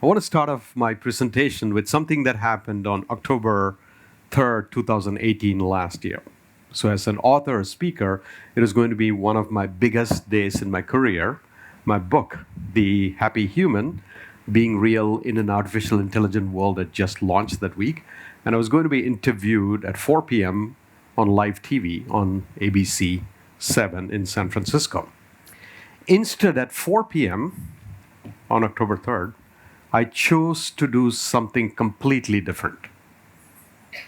I want to start off my presentation with something that happened on October 3rd, 2018, last year. So, as an author or speaker, it is going to be one of my biggest days in my career. My book, The Happy Human, Being Real in an Artificial Intelligent World, that just launched that week. And I was going to be interviewed at 4 p.m. on live TV on ABC 7 in San Francisco. Instead, at 4 p.m. on October 3rd, I chose to do something completely different.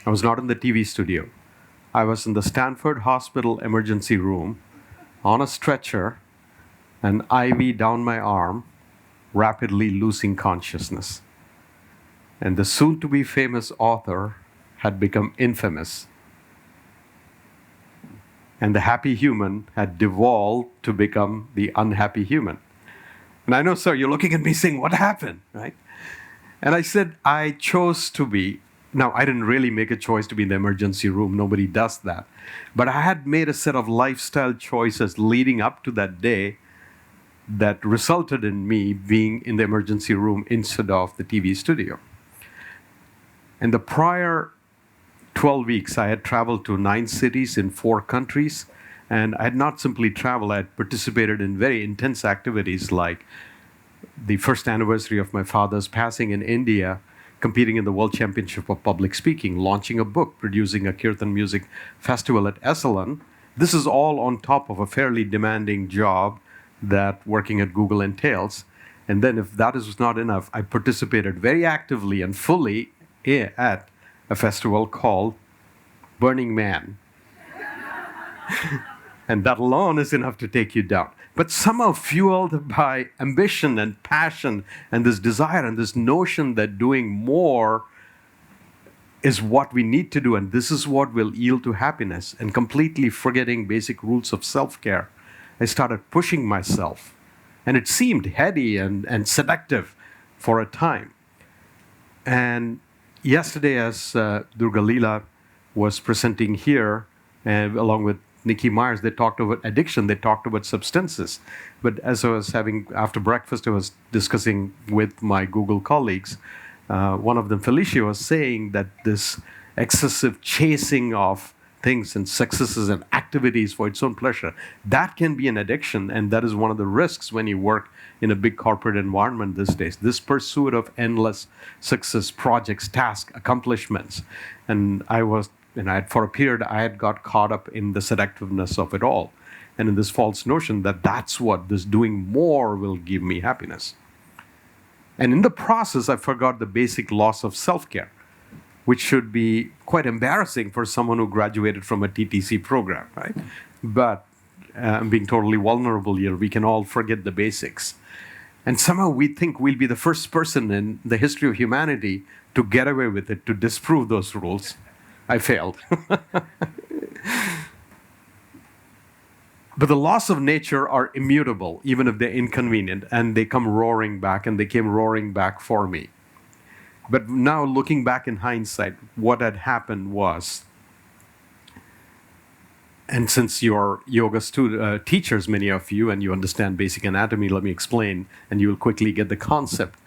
I was not in the TV studio. I was in the Stanford Hospital emergency room on a stretcher, an IV down my arm, rapidly losing consciousness. And the soon-to-be famous author had become infamous. And the happy human had devolved to become the unhappy human. And I know, sir, you're looking at me saying, what happened, right? And I said, I chose to be. Now, I didn't really make a choice to be in the emergency room. Nobody does that. But I had made a set of lifestyle choices leading up to that day that resulted in me being in the emergency room instead of the TV studio. In the prior 12 weeks, I had traveled to 9 cities in 4 countries. And I had not simply traveled, I had participated in very intense activities like the first anniversary of my father's passing in India, competing in the World Championship of Public Speaking, launching a book, producing a Kirtan music festival at Esalen. This is all on top of a fairly demanding job that working at Google entails. And then if that is not enough, I participated very actively and fully at a festival called Burning Man. And that alone is enough to take you down. But somehow fueled by ambition and passion and this desire and this notion that doing more is what we need to do, and this is what will yield to happiness, and completely forgetting basic rules of self-care, I started pushing myself. And it seemed heady and seductive for a time. And yesterday, as Durga Leela was presenting here, along with Nikki Myers, they talked about addiction, they talked about substances. But as I was having, after breakfast, I was discussing with my Google colleagues, one of them, Felicia, was saying that this excessive chasing of things and successes and activities for its own pleasure, that can be an addiction, and that is one of the risks when you work in a big corporate environment these days. This pursuit of endless success, projects, tasks, accomplishments. And for a period, I had got caught up in the seductiveness of it all, and in this false notion that that's what this doing more will give me happiness. And in the process, I forgot the basic laws of self-care, which should be quite embarrassing for someone who graduated from a TTC program, right? But I'm being totally vulnerable here. We can all forget the basics. And somehow we think we'll be the first person in the history of humanity to get away with it, to disprove those rules. I failed. But the laws of nature are immutable, even if they're inconvenient, and they come roaring back, and they came roaring back for me. But now, looking back in hindsight, what had happened was, and since you're yoga teachers, many of you, and you understand basic anatomy, let me explain, and you'll quickly get the concept.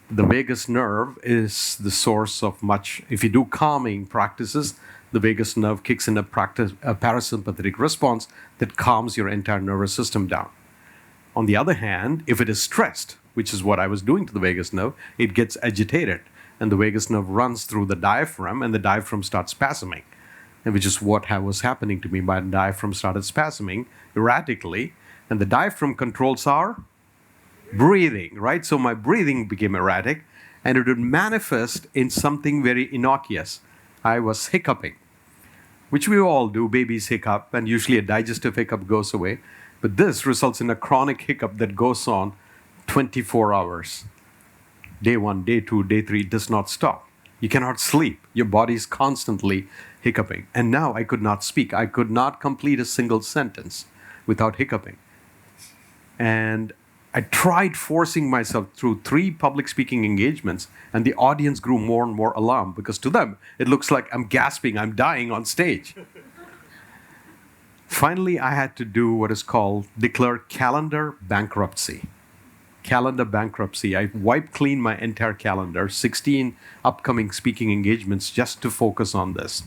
The vagus nerve is the source of much. If you do calming practices, the vagus nerve kicks in a parasympathetic response that calms your entire nervous system down. On the other hand, if it is stressed, which is what I was doing to the vagus nerve, it gets agitated, and the vagus nerve runs through the diaphragm, and the diaphragm starts spasming, and which is what was happening to me. My diaphragm started spasming erratically, and the diaphragm controls our breathing, right? So my breathing became erratic, and it would manifest in something very innocuous. I was hiccuping, which we all do. Babies hiccup, and usually a digestive hiccup goes away. But this results in a chronic hiccup that goes on 24 hours. Day 1, day 2, day 3 does not stop. You cannot sleep. Your body is constantly hiccuping. And now I could not speak. I could not complete a single sentence without hiccuping. And I tried forcing myself through 3 public speaking engagements, and the audience grew more and more alarmed, because to them, it looks like I'm gasping, I'm dying on stage. Finally, I had to do what is called declare calendar bankruptcy. calendar bankruptcy. I wiped clean my entire calendar, 16 upcoming speaking engagements just to focus on this.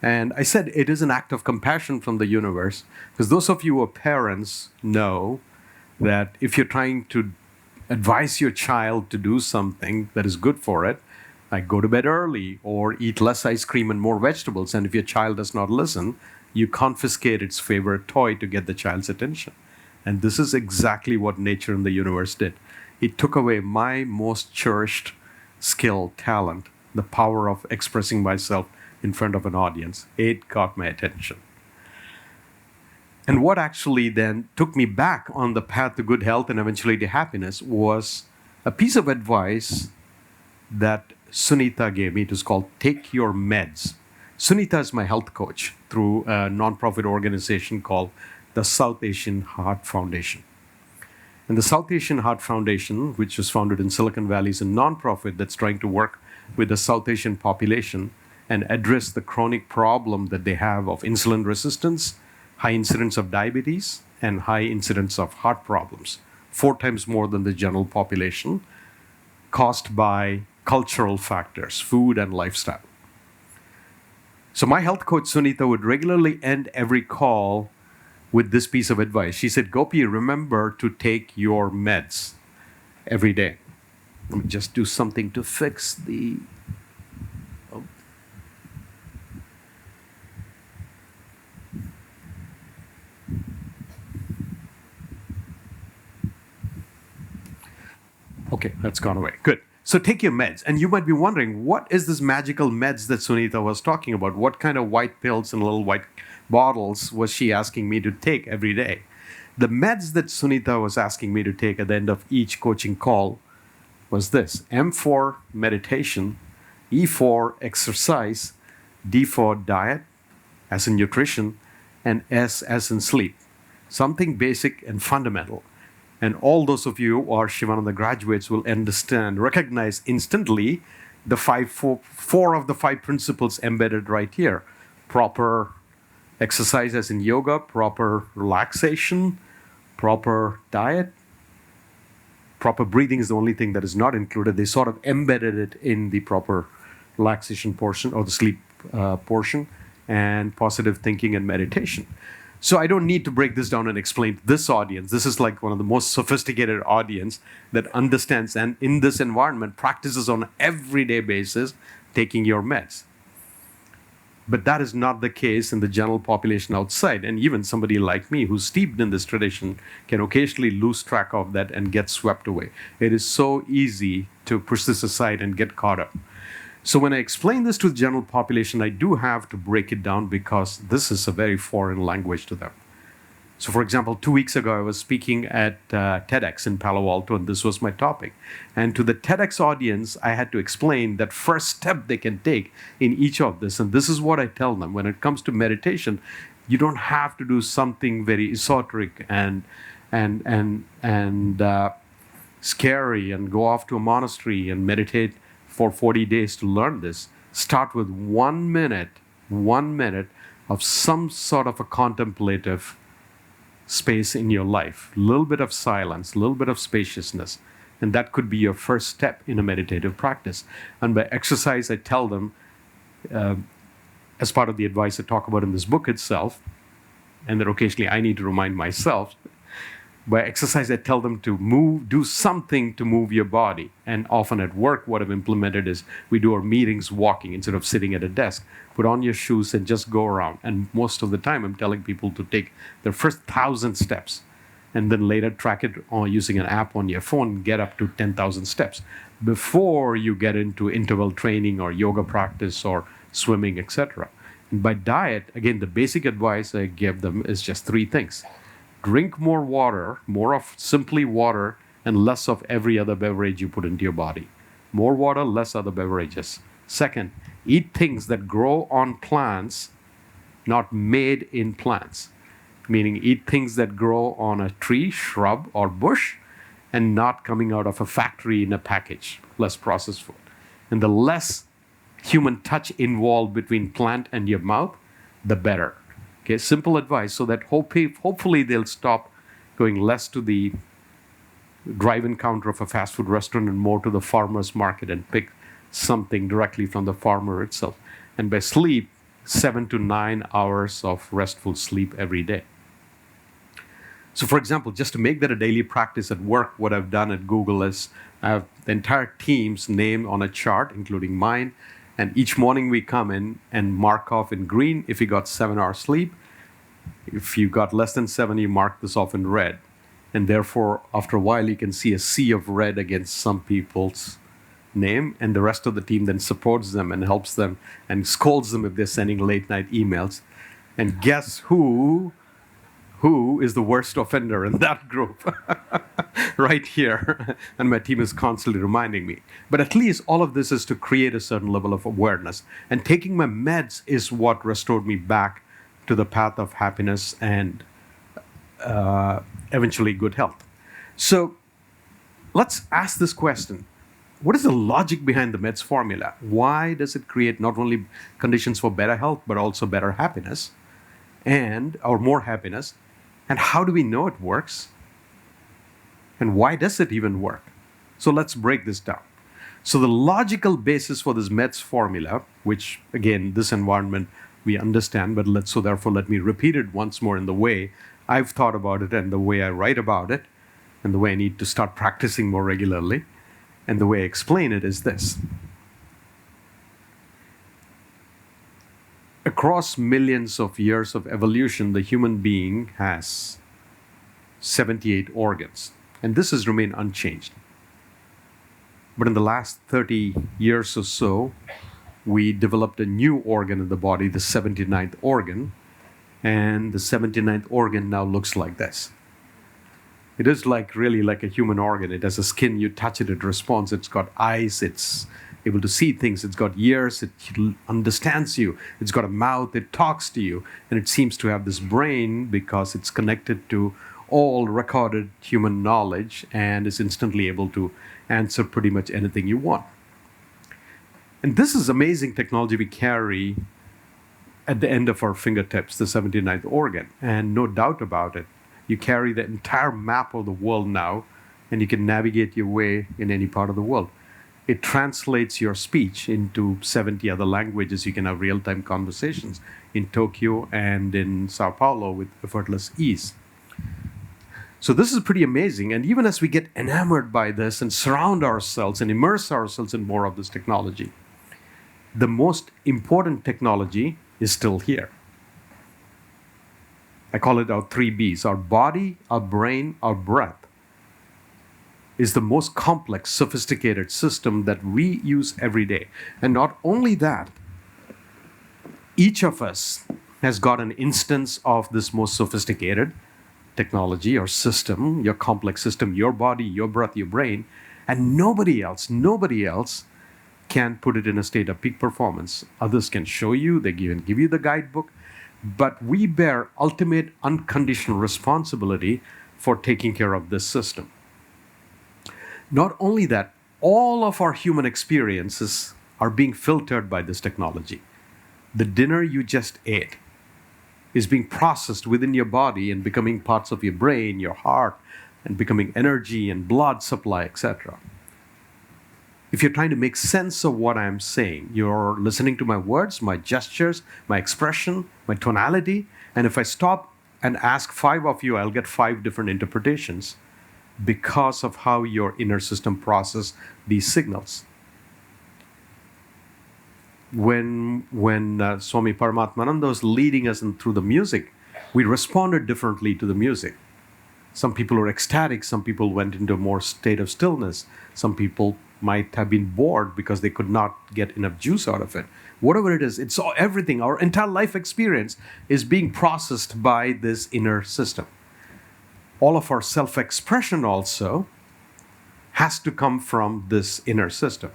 And I said it is an act of compassion from the universe, because those of you who are parents know that if you're trying to advise your child to do something that is good for it, like go to bed early or eat less ice cream and more vegetables, and if your child does not listen, you confiscate its favorite toy to get the child's attention. And this is exactly what nature and the universe did. It took away my most cherished skill, talent, the power of expressing myself in front of an audience. It got my attention. And what actually then took me back on the path to good health and eventually to happiness was a piece of advice that Sunita gave me. It was called Take Your Meds. Sunita is my health coach through a nonprofit organization called the South Asian Heart Foundation. And the South Asian Heart Foundation, which was founded in Silicon Valley, is a nonprofit that's trying to work with the South Asian population and address the chronic problem that they have of insulin resistance, high incidence of diabetes, and high incidence of heart problems, 4 times more than the general population, caused by cultural factors, food and lifestyle. So my health coach, Sunita, would regularly end every call with this piece of advice. She said, Gopi, remember to take your meds every day. Let me just do something to fix the... Okay, that's gone away. Good. So take your meds. And you might be wondering, what is this magical meds that Sunita was talking about? What kind of white pills and little white bottles was she asking me to take every day? The meds that Sunita was asking me to take at the end of each coaching call was this: M for meditation, E for exercise, D for diet, as in nutrition, and S as in sleep. Something basic and fundamental. And all those of you who are Sivananda graduates will understand, recognize instantly the four of the 5 principles embedded right here. Proper exercise as in yoga, proper relaxation, proper diet, proper breathing is the only thing that is not included. They sort of embedded it in the proper relaxation portion or the sleep portion, and positive thinking and meditation. So I don't need to break this down and explain to this audience. This is like one of the most sophisticated audience that understands and in this environment practices on an everyday basis taking your meds. But that is not the case in the general population outside. And even somebody like me who's steeped in this tradition can occasionally lose track of that and get swept away. It is so easy to push this aside and get caught up. So when I explain this to the general population, I do have to break it down because this is a very foreign language to them. So for example, 2 weeks ago, I was speaking at TEDx in Palo Alto, and this was my topic. And to the TEDx audience, I had to explain that first step they can take in each of this. And this is what I tell them. When it comes to meditation, you don't have to do something very esoteric and scary and go off to a monastery and meditate for 40 days to learn this. Start with 1 minute of some sort of a contemplative space in your life, a little bit of silence, a little bit of spaciousness, and that could be your first step in a meditative practice. And by exercise, I tell them, as part of the advice I talk about in this book itself, and that occasionally I need to remind myself, by exercise, I tell them to do something to move your body. And often at work, what I've implemented is we do our meetings walking instead of sitting at a desk. Put on your shoes and just go around. And most of the time, I'm telling people to take their first 1,000 steps and then later track it using an app on your phone and get up to 10,000 steps before you get into interval training or yoga practice or swimming, etc. And by diet, again, the basic advice I give them is just 3 things. Drink more water, more of simply water, and less of every other beverage you put into your body. More water, less other beverages. Second, eat things that grow on plants, not made in plants. Meaning eat things that grow on a tree, shrub, or bush, and not coming out of a factory in a package. Less processed food. And the less human touch involved between plant and your mouth, the better. Okay, simple advice so that hopefully they'll stop going less to the drive-in counter of a fast food restaurant and more to the farmer's market and pick something directly from the farmer itself. And by sleep, 7 to 9 hours of restful sleep every day. So for example, just to make that a daily practice at work, what I've done at Google is I have the entire team's name on a chart, including mine, and each morning we come in and mark off in green if you got 7 hours sleep. If you got less than 7, you mark this off in red. And therefore, after a while, you can see a sea of red against some people's name, and the rest of the team then supports them and helps them and scolds them if they're sending late night emails. And guess who is the worst offender in that group? Right here. And my team is constantly reminding me. But at least all of this is to create a certain level of awareness. And taking my meds is what restored me back to the path of happiness and eventually good health. So let's ask this question. What is the logic behind the meds formula? Why does it create not only conditions for better health, but also better happiness or more happiness? And how do we know it works? And why does it even work? So let's break this down. So the logical basis for this meds formula, which again, this environment we understand, but therefore let me repeat it once more in the way I've thought about it and the way I write about it and the way I need to start practicing more regularly. And the way I explain it is this. Across millions of years of evolution, the human being has 78 organs. And this has remained unchanged. But in the last 30 years or so, we developed a new organ in the body, the 79th organ. And the 79th organ now looks like this. It is really like a human organ. It has a skin, you touch it, it responds. It's got eyes, it's able to see things. It's got ears, it understands you. It's got a mouth, it talks to you. And it seems to have this brain because it's connected to all recorded human knowledge and is instantly able to answer pretty much anything you want. And this is amazing technology we carry at the end of our fingertips, the 79th organ. And no doubt about it, you carry the entire map of the world now, and you can navigate your way in any part of the world. It translates your speech into 70 other languages. You can have real-time conversations in Tokyo and in Sao Paulo with effortless ease. So this is pretty amazing. And even as we get enamored by this and surround ourselves and immerse ourselves in more of this technology, the most important technology is still here. I call it our 3 Bs. Our body, our brain, our breath is the most complex, sophisticated system that we use every day. And not only that, each of us has got an instance of this most sophisticated technology or system, your complex system, your body, your breath, your brain, and nobody else can put it in a state of peak performance. Others can show you, they can give you the guidebook, but we bear ultimate unconditional responsibility for taking care of this system. Not only that, all of our human experiences are being filtered by this technology. The dinner you just ate is being processed within your body and becoming parts of your brain, your heart, and becoming energy and blood supply, etc. If you're trying to make sense of what I'm saying, you're listening to my words, my gestures, my expression, my tonality, and if I stop and ask 5 of you, I'll get 5 different interpretations because of how your inner system processes these signals. When Swami Paramatmananda was leading us through the music, we responded differently to the music. Some people were ecstatic, some people went into a more state of stillness, some people might have been bored because they could not get enough juice out of it. Whatever it is, it's all, everything. Our entire life experience is being processed by this inner system. All of our self-expression also has to come from this inner system.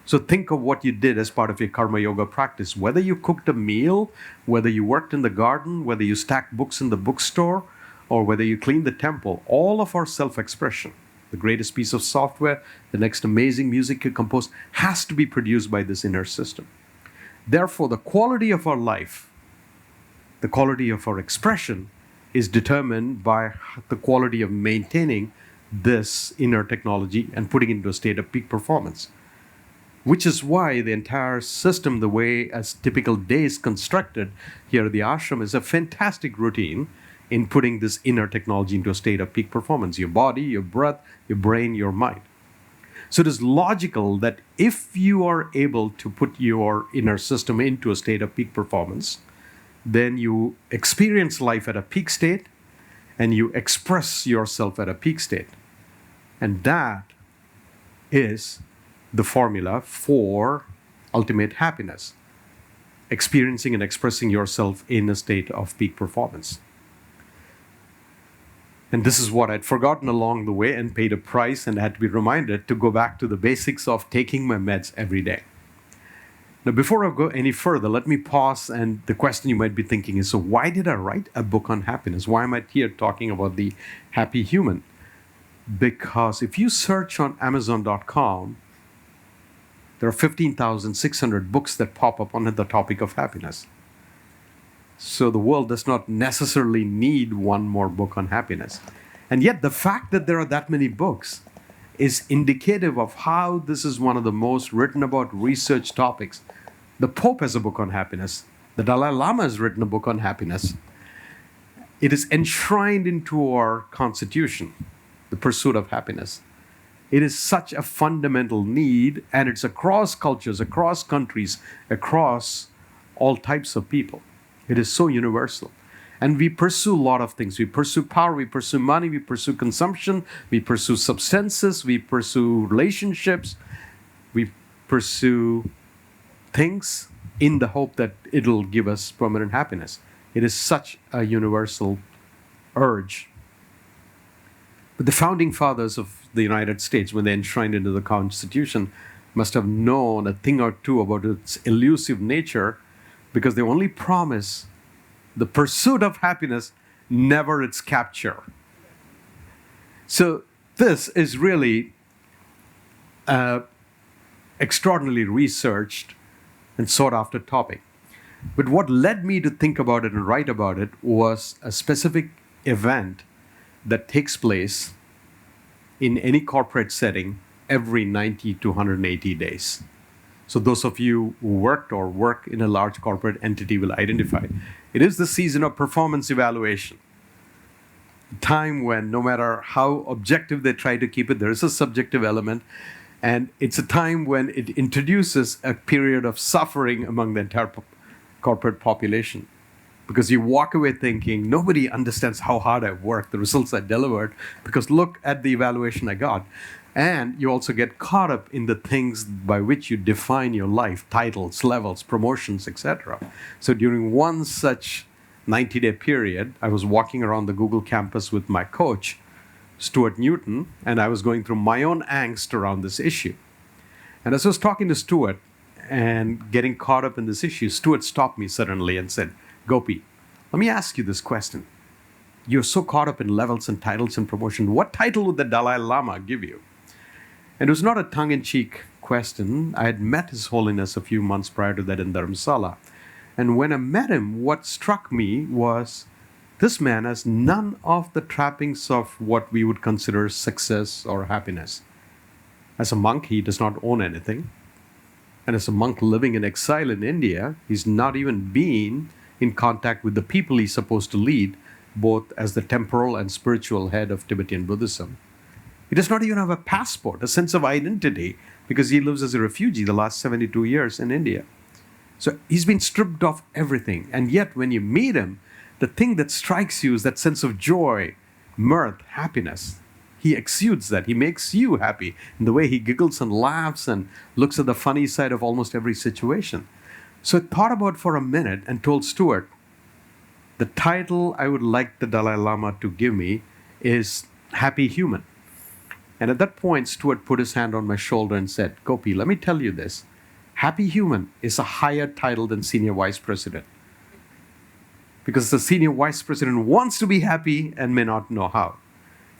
So think of what you did as part of your karma yoga practice. Whether you cooked a meal, whether you worked in the garden, whether you stacked books in the bookstore, or whether you cleaned the temple, all of our self-expression, the greatest piece of software, the next amazing music you compose, has to be produced by this inner system. Therefore, the quality of our life, the quality of our expression, is determined by the quality of maintaining this inner technology and putting it into a state of peak performance. Which is why the entire system, the way a typical day is constructed here at the ashram, is a fantastic routine in putting this inner technology into a state of peak performance. Your body, your breath, your brain, your mind. So it is logical that if you are able to put your inner system into a state of peak performance, then you experience life at a peak state and you express yourself at a peak state. And that is the formula for ultimate happiness, experiencing and expressing yourself in a state of peak performance. And this is what I'd forgotten along the way and paid a price, and had to be reminded to go back to the basics of taking my meds every day. Now, before I go any further, let me pause, and the question you might be thinking is, so why did I write a book on happiness? Why am I here talking about the happy human? Because if you search on Amazon.com, there are 15,600 books that pop up on the topic of happiness. So the world does not necessarily need one more book on happiness. And yet the fact that there are that many books is indicative of how this is one of the most written about research topics. The Pope has a book on happiness. The Dalai Lama has written a book on happiness. It is enshrined into our constitution, the pursuit of happiness. It is such a fundamental need, and it's across cultures, across countries, across all types of people. It is so universal. And we pursue a lot of things. We pursue power, we pursue money, we pursue consumption, we pursue substances, we pursue relationships, we pursue things in the hope that it'll give us permanent happiness. It is such a universal urge. But the founding fathers of the United States, when they enshrined into the Constitution, must have known a thing or two about its elusive nature, because they only promise the pursuit of happiness, never its capture. So this is really extraordinarily researched and sought after topic. But what led me to think about it and write about it was a specific event that takes place in any corporate setting every 90 to 180 days. So those of you who worked or work in a large corporate entity will identify. It is the season of performance evaluation. A time when no matter how objective they try to keep it, there is a subjective element. And it's a time when it introduces a period of suffering among the entire corporate population. Because you walk away thinking, nobody understands how hard I worked, the results I delivered, because look at the evaluation I got. And you also get caught up in the things by which you define your life, titles, levels, promotions, etc. So during one such 90-day period, I was walking around the Google campus with my coach, Stuart Newton, and I was going through my own angst around this issue. And as I was talking to Stuart and getting caught up in this issue, Stuart stopped me suddenly and said, Gopi, let me ask you this question. You're so caught up in levels and titles and promotion. What title would the Dalai Lama give you? And it was not a tongue-in-cheek question. I had met His Holiness a few months prior to that in Dharamsala. And when I met him, what struck me was this man has none of the trappings of what we would consider success or happiness. As a monk, he does not own anything. And as a monk living in exile in India, he's not even been in contact with the people he's supposed to lead, both as the temporal and spiritual head of Tibetan Buddhism. He does not even have a passport, a sense of identity, because he lives as a refugee the last 72 years in India. So he's been stripped of everything. And yet when you meet him, the thing that strikes you is that sense of joy, mirth, happiness. He exudes that. He makes you happy in the way he giggles and laughs and looks at the funny side of almost every situation. So I thought about for a minute and told Stuart, the title I would like the Dalai Lama to give me is Happy Human. And at that point, Stuart put his hand on my shoulder and said, Gopi, let me tell you this. Happy Human is a higher title than Senior Vice President. Because the Senior Vice President wants to be happy and may not know how.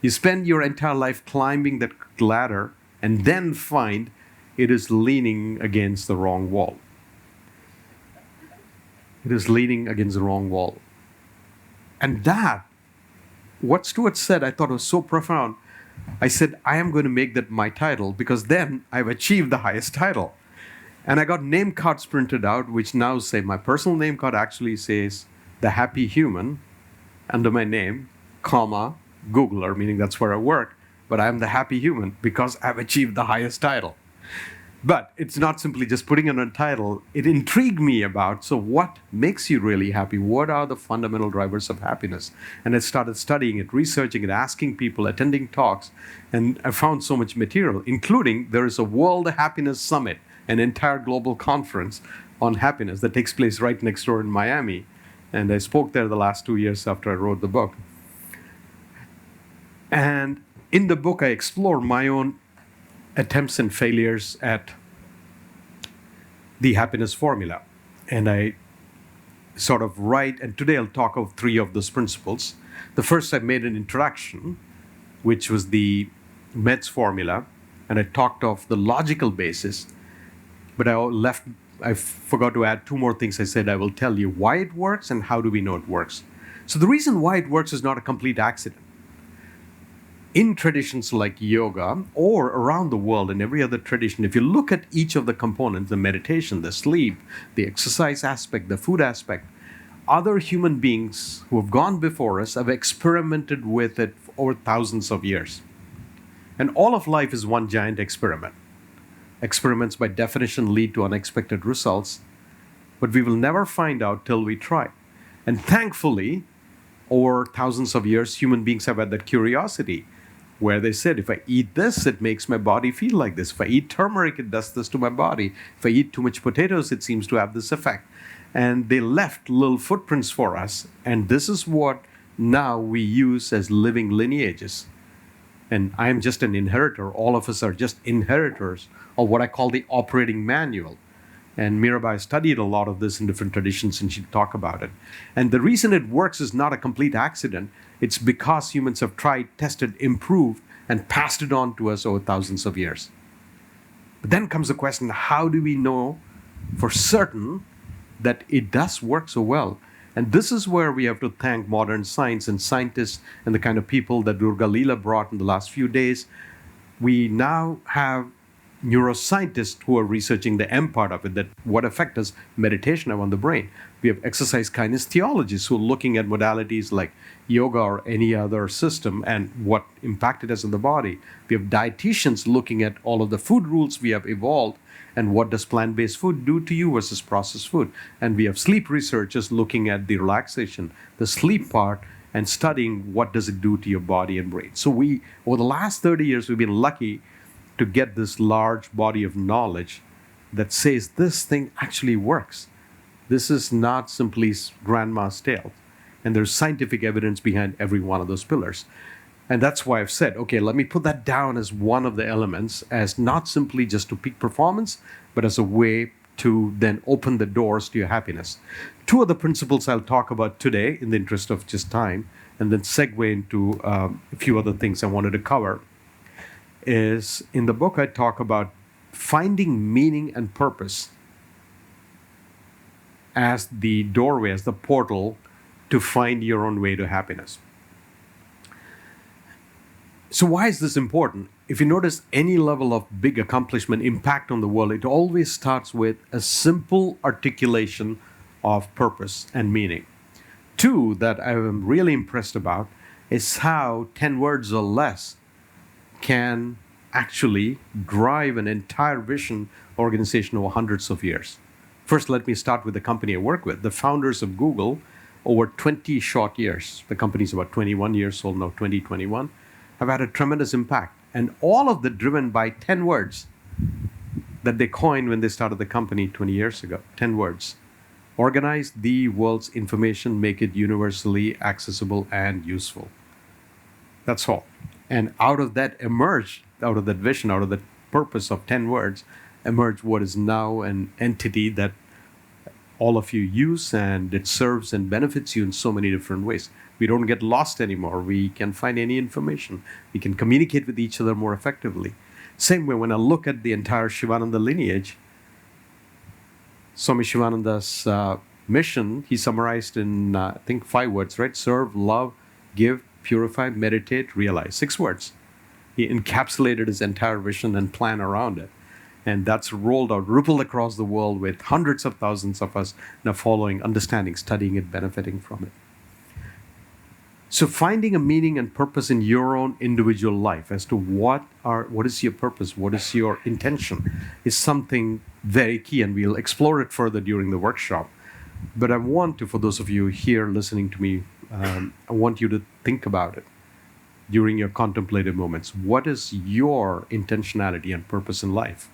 You spend your entire life climbing that ladder and then find it is leaning against the wrong wall. It is leaning against the wrong wall. And that, what Stuart said, I thought was so profound. I said, I am going to make that my title because then I've achieved the highest title. And I got name cards printed out, which now say, my personal name card actually says, The Happy Human, under my name, comma, Googler, meaning that's where I work. But I'm the happy human because I've achieved the highest title. But it's not simply just putting in a title. It intrigued me about, so what makes you really happy? What are the fundamental drivers of happiness? And I started studying it, researching it, asking people, attending talks. And I found so much material, including there is a World Happiness Summit, an entire global conference on happiness that takes place right next door in Miami. And I spoke there the last 2 years after I wrote the book. And in the book, I explore my own attempts and failures at the happiness formula. And I sort of write, and today I'll talk of 3 of those principles. The first, I made an introduction, which was the MEDS formula, and I talked of the logical basis, but I forgot to add 2 more things. I said, I will tell you why it works and how do we know it works. So the reason why it works is not a complete accident. In traditions like yoga or around the world in every other tradition, if you look at each of the components, the meditation, the sleep, the exercise aspect, the food aspect, other human beings who have gone before us have experimented with it over thousands of years. And all of life is one giant experiment. Experiments by definition lead to unexpected results, but we will never find out till we try. And thankfully, over thousands of years, human beings have had that curiosity where they said, if I eat this, it makes my body feel like this. If I eat turmeric, it does this to my body. If I eat too much potatoes, it seems to have this effect. And they left little footprints for us. And this is what now we use as living lineages. And I am just an inheritor. All of us are just inheritors of what I call the operating manual. And Mirabai studied a lot of this in different traditions, and she'd talk about it. And the reason it works is not a complete accident. It's because humans have tried, tested, improved, and passed it on to us over thousands of years. But then comes the question, how do we know for certain that it does work so well? And this is where we have to thank modern science and scientists and the kind of people that Durga Leela brought in the last few days. We now have neuroscientists who are researching the M part of it, that what effect does meditation have on the brain. We have exercise kinesiologists who are looking at modalities like yoga or any other system and what impact it has on the body. We have dietitians looking at all of the food rules we have evolved and what does plant-based food do to you versus processed food. And we have sleep researchers looking at the relaxation, the sleep part, and studying what does it do to your body and brain. So over the last 30 years, we've been lucky to get this large body of knowledge that says this thing actually works. This is not simply grandma's tale. And there's scientific evidence behind every one of those pillars. And that's why I've said, okay, let me put that down as one of the elements, as not simply just to peak performance, but as a way to then open the doors to your happiness. 2 of the principles I'll talk about today in the interest of just time, and then segue into a few other things I wanted to cover, is in the book I talk about finding meaning and purpose as the doorway, as the portal to find your own way to happiness. So why is this important? If you notice any level of big accomplishment, impact on the world, it always starts with a simple articulation of purpose and meaning. 2 that I am really impressed about is how 10 words or less can actually drive an entire vision organization over hundreds of years. First, let me start with the company I work with. The founders of Google, over 20 short years, the company's about 21 years old now, 2021, have had a tremendous impact. And all of that driven by 10 words that they coined when they started the company 20 years ago. 10 words. Organize the world's information, make it universally accessible and useful. That's all. And out of that emerged, out of that vision, out of that purpose of 10 words, emerged what is now an entity that all of you use, and it serves and benefits you in so many different ways. We don't get lost anymore. We can find any information. We can communicate with each other more effectively. Same way, when I look at the entire Sivananda lineage, Swami Shivananda's mission, he summarized in, I think, 5 words, right? Serve, love, give, purify, meditate, realize. 6 words. He encapsulated his entire vision and plan around it. And that's rolled out, rippled across the world with hundreds of thousands of us now following, understanding, studying it, benefiting from it. So finding a meaning and purpose in your own individual life as to what is your purpose, what is your intention, is something very key, and we'll explore it further during the workshop. But I want to, for those of you here listening to me, I want you to think about it during your contemplative moments. What is your intentionality and purpose in life?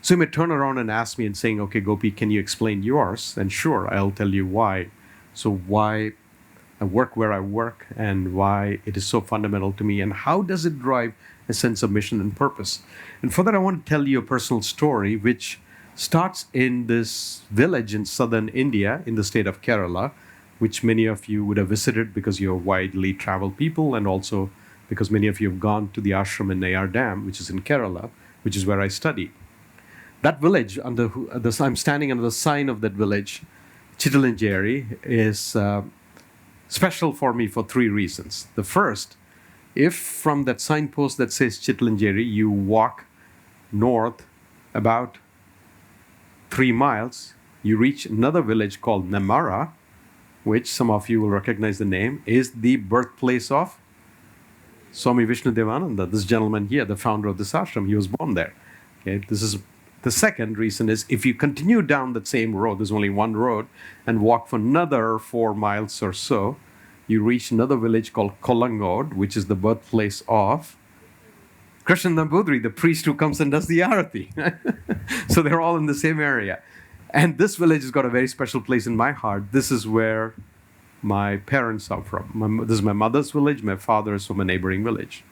So you may turn around and ask me and saying, okay, Gopi, can you explain yours? And sure, I'll tell you why. So why I work where I work and why it is so fundamental to me, and how does it drive a sense of mission and purpose. And for that, I want to tell you a personal story which starts in this village in southern India in the state of Kerala, which many of you would have visited because you're widely traveled people, and also because many of you have gone to the ashram in Nayar Dam, which is in Kerala, which is where I studied. That village, I'm standing under the sign of that village, Chittalangeri, is special for me for three reasons. The first, if from that signpost that says Chittalangeri, you walk north about 3 miles, you reach another village called Namara, which some of you will recognize the name, is the birthplace of Swami Vishnudevananda, this gentleman here, the founder of this ashram. He was born there. Okay, this is the second reason is if you continue down that same road, there's only one road, and walk for another 4 miles or so, you reach another village called Kolangod, which is the birthplace of Krishna Nambudri, the priest who comes and does the Ality. So they're all in the same area. And this village has got a very special place in my heart. This is where my parents are from. This is my mother's village. My father is from a neighboring village.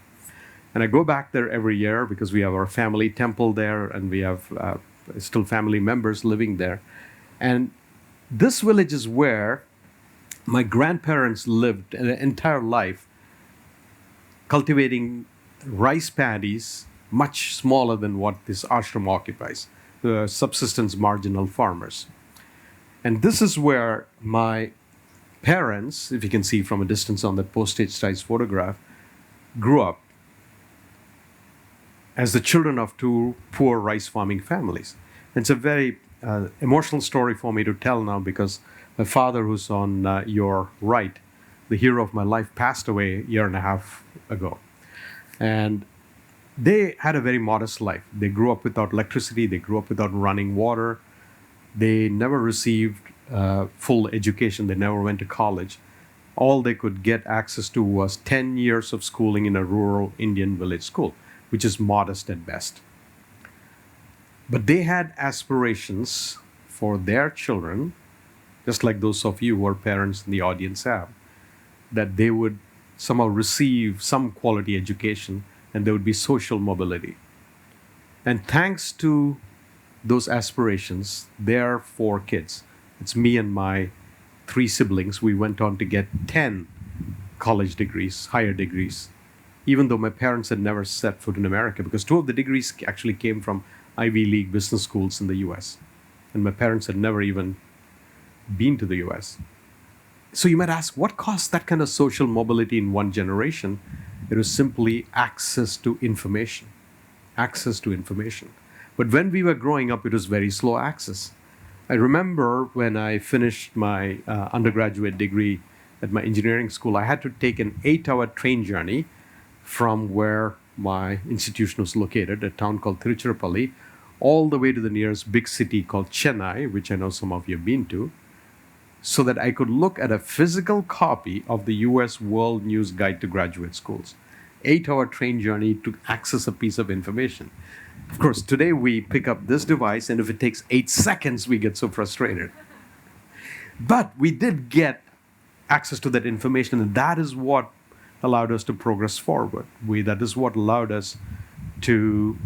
And I go back there every year because we have our family temple there, and we have still family members living there. And this village is where my grandparents lived an entire life cultivating rice paddies much smaller than what this ashram occupies, the subsistence marginal farmers. And this is where my parents, if you can see from a distance on that postage-sized photograph, grew up as the children of two poor rice farming families. It's a very emotional story for me to tell now because my father, who's on your right, the hero of my life, passed away a year and a half ago. And they had a very modest life. They grew up without electricity. They grew up without running water. They never received full education. They never went to college. All they could get access to was 10 years of schooling in a rural Indian village school, which is modest at best. But they had aspirations for their children, just like those of you who are parents in the audience have, that they would somehow receive some quality education and there would be social mobility. And thanks to those aspirations, their 4 kids, it's me and my 3 siblings, we went on to get 10 college degrees, higher degrees, even though my parents had never set foot in America, because 2 of the degrees actually came from Ivy League business schools in the US. And my parents had never even been to the US. So you might ask, what caused that kind of social mobility in one generation? It was simply access to information. Access to information. But when we were growing up, it was very slow access. I remember when I finished my undergraduate degree at my engineering school, I had to take an 8-hour train journey from where my institution was located, a town called Tiruchirappalli, all the way to the nearest big city called Chennai, which I know some of you have been to, so that I could look at a physical copy of the US World News Guide to Graduate Schools. 8-hour train journey to access a piece of information. Of course, today we pick up this device, and if it takes 8 seconds, we get so frustrated. But we did get access to that information, and that is what allowed us to progress forward. That is what allowed us to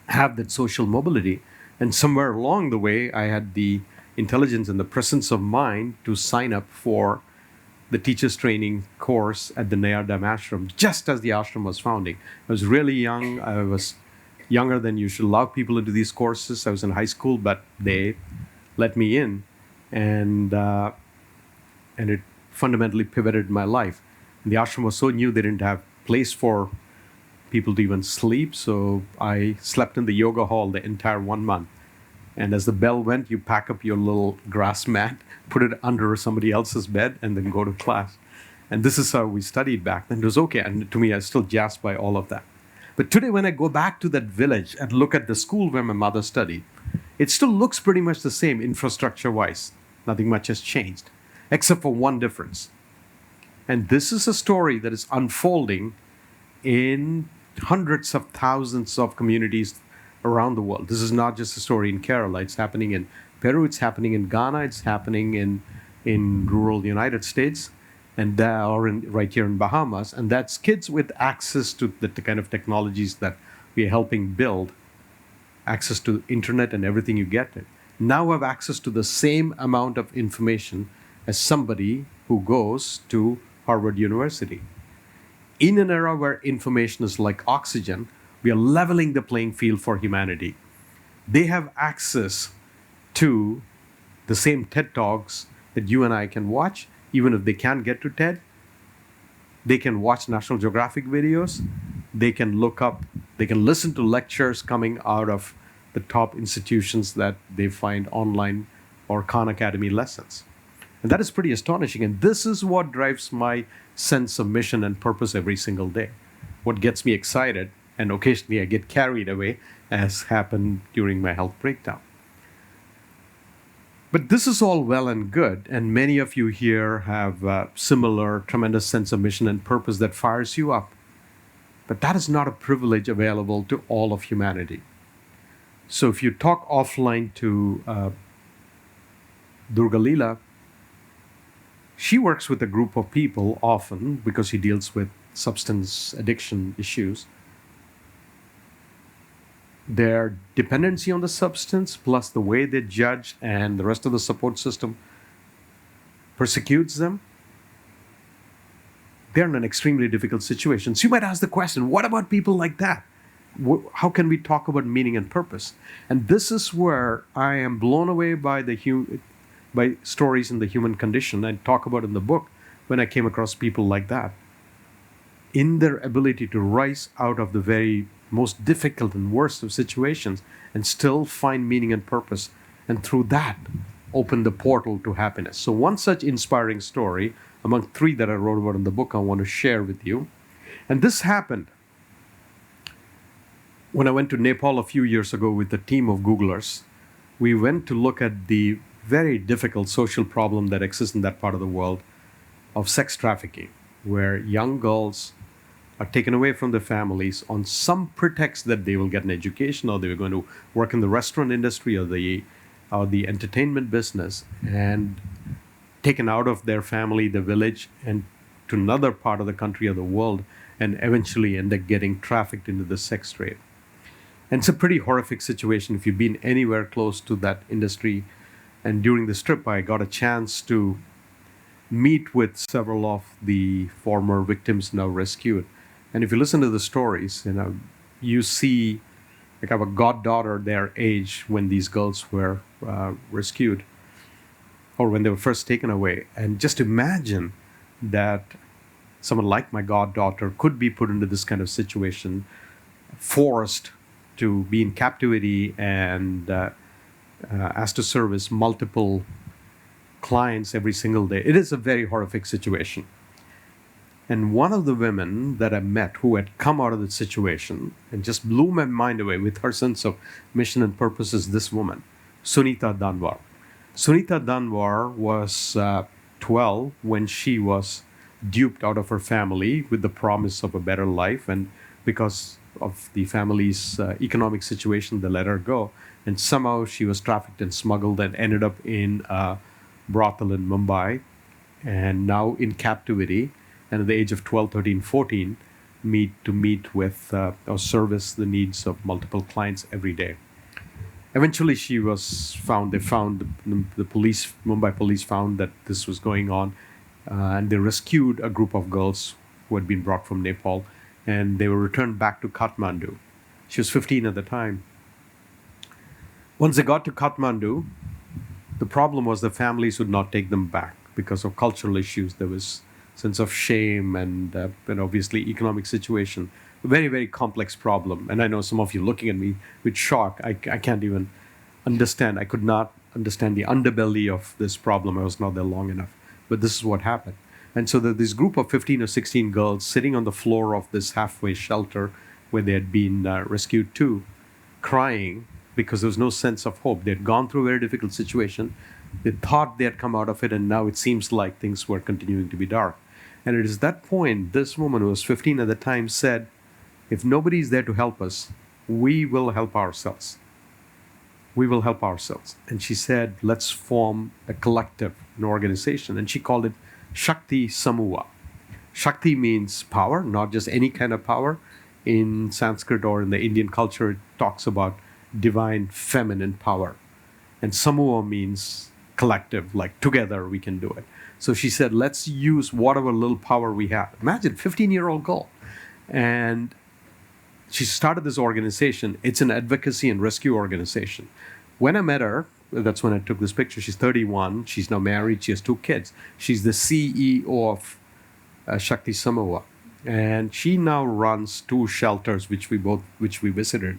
have that social mobility. And somewhere along the way, I had the intelligence and the presence of mind to sign up for the teacher's training course at the Nayar Dam Ashram, just as the ashram was founding. I was really young. I was younger than you should allow people into these courses. I was in high school, but they let me in, and it fundamentally pivoted my life. And the ashram was so new, they didn't have place for people to even sleep. So I slept in the yoga hall the entire 1 month. And as the bell went, you pack up your little grass mat, put it under somebody else's bed, and then go to class. And this is how we studied back then. It was okay. And to me, I was still jazzed by all of that. But today, when I go back to that village and look at the school where my mother studied, it still looks pretty much the same infrastructure-wise. Nothing much has changed, except for one difference. And this is a story that is unfolding in hundreds of thousands of communities around the world. This is not just a story in Kerala. It's happening in Peru. It's happening in Ghana. It's happening in rural United States, and right here in Bahamas. And that's kids with access to the kind of technologies that we are helping build, access to internet and everything you get. Now have access to the same amount of information as somebody who goes to Harvard University. In an era where information is like oxygen, we are leveling the playing field for humanity. They have access to the same TED Talks that you and I can watch. Even if they can't get to TED, they can watch National Geographic videos. They can listen to lectures coming out of the top institutions that they find online or Khan Academy lessons. And that is pretty astonishing. And this is what drives my sense of mission and purpose every single day. What gets me excited, and occasionally I get carried away, as happened during my health breakdown. But this is all well and good, and many of you here have a similar tremendous sense of mission and purpose that fires you up. But that is not a privilege available to all of humanity. So if you talk offline to Durga Leela, she works with a group of people often because she deals with substance addiction issues. Their dependency on the substance, plus the way they judge and the rest of the support system persecutes them, they're in an extremely difficult situation. So you might ask the question, what about people like that? How can we talk about meaning and purpose? And this is where I am blown away by by stories in the human condition I talk about in the book when I came across people like that. In their ability to rise out of the very most difficult and worst of situations and still find meaning and purpose, and through that open the portal to happiness. So one such inspiring story among 3 that I wrote about in the book I want to share with you. And this happened when I went to Nepal a few years ago with a team of Googlers. We went to look at the very difficult social problem that exists in that part of the world of sex trafficking, where young girls are taken away from their families on some pretext that they will get an education, or they're going to work in the restaurant industry or the entertainment business, and taken out of their family, the village, and to another part of the country or the world, and eventually end up getting trafficked into the sex trade. And it's a pretty horrific situation if you've been anywhere close to that industry. And during this trip, I got a chance to meet with several of the former victims now rescued. And if you listen to the stories, you see, like, I have a goddaughter their age when these girls were rescued, or when they were first taken away. And just imagine that someone like my goddaughter could be put into this kind of situation, forced to be in captivity and asked to service multiple clients every single day. It is a very horrific situation. And one of the women that I met who had come out of the situation and just blew my mind away with her sense of mission and purpose is this woman, Sunita Danwar. Sunita Danwar was 12 when she was duped out of her family with the promise of a better life. And because of the family's economic situation, they let her go. And somehow she was trafficked and smuggled and ended up in a brothel in Mumbai, and now in captivity. And at the age of 12, 13, 14, meet with or service the needs of multiple clients every day. Eventually, she was found. They found the police, Mumbai police, found that this was going on, and they rescued a group of girls who had been brought from Nepal, and they were returned back to Kathmandu. She was 15 at the time. Once they got to Kathmandu, the problem was the families would not take them back because of cultural issues. There was sense of shame, and obviously economic situation. Very, very complex problem. And I know some of you looking at me with shock. I can't even understand. I could not understand the underbelly of this problem. I was not there long enough. But this is what happened. And so there's this group of 15 or 16 girls sitting on the floor of this halfway shelter where they had been rescued to, crying because there was no sense of hope. They had gone through a very difficult situation. They thought they had come out of it, and now it seems like things were continuing to be dark. And it is that point, this woman who was 15 at the time said, if nobody is there to help us, we will help ourselves. We will help ourselves. And she said, let's form a collective, an organization. And she called it Shakti Samuha. Shakti means power, not just any kind of power. In Sanskrit or in the Indian culture, it talks about divine feminine power. And Samuha means collective, like together we can do it. So she said, let's use whatever little power we have. Imagine, 15-year-old girl. And she started this organization. It's an advocacy and rescue organization. When I met her, that's when I took this picture. She's 31. She's now married. She has 2 kids. She's the CEO of Shakti Samuha. And she now runs 2 shelters, which we visited.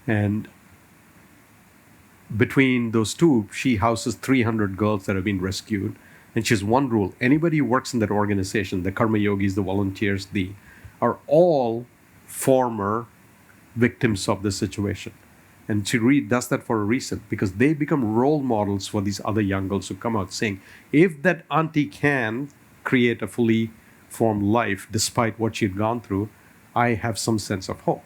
And between those 2, she houses 300 girls that have been rescued. And she has one rule. Anybody who works in that organization, the karma yogis, the volunteers, are all former victims of this situation. And she does that for a reason, because they become role models for these other young girls who come out saying, if that auntie can create a fully formed life despite what she'd gone through, I have some sense of hope.